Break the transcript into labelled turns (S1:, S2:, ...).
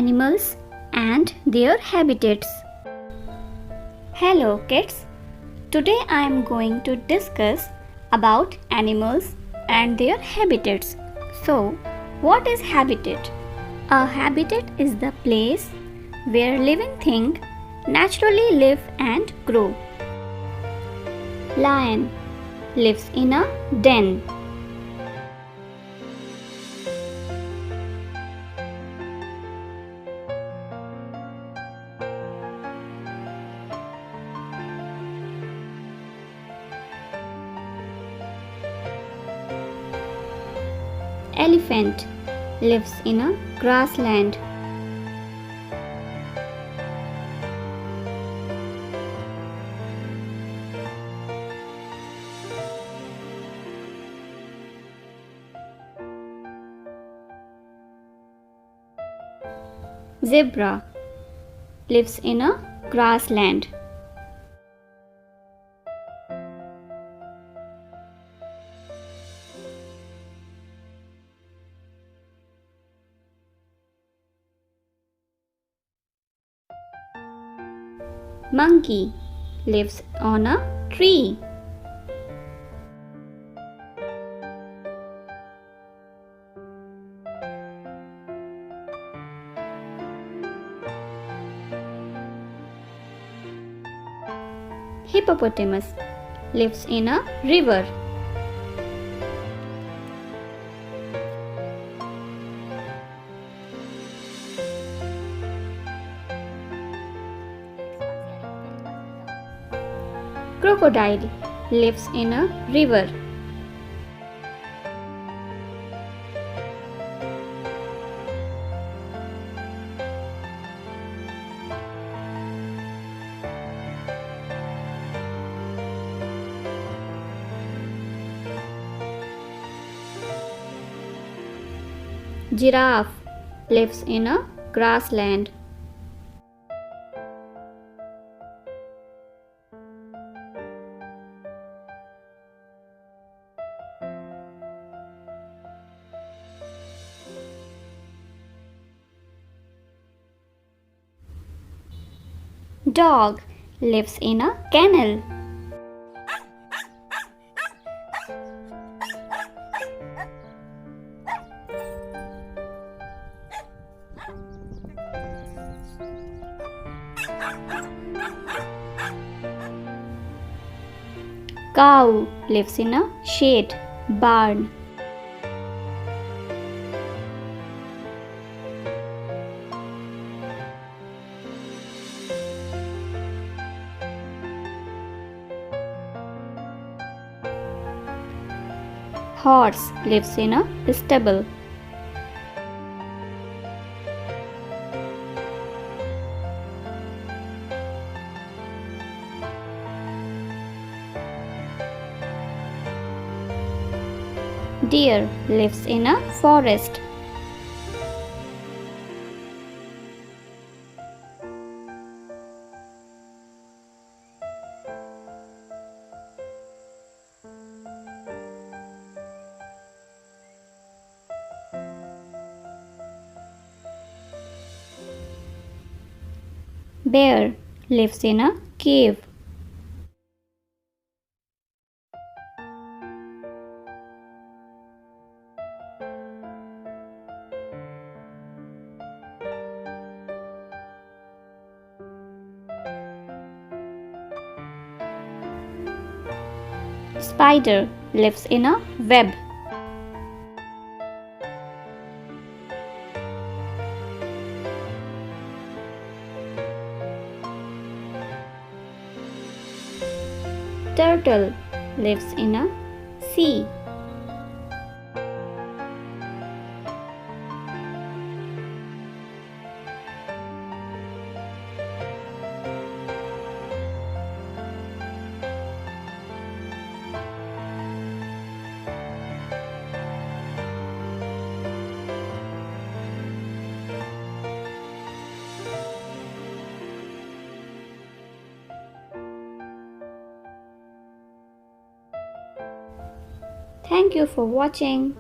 S1: animals and their habitats. Hello kids, today I am going to discuss about animals and their habitats. So, what is habitat? A habitat is the place where living things naturally live and grow. Lion lives in a den. Elephant lives in a grassland. Zebra lives in a grassland. Monkey lives on a tree. Hippopotamus lives in a river. Crocodile lives in a river. Giraffe lives in a grassland. Dog lives in a kennel. Cow lives in a shed barn. Horse lives in a stable. Deer lives in a forest. Bear lives in a cave. Spider lives in a web. Turtle lives in a sea. Thank you for watching.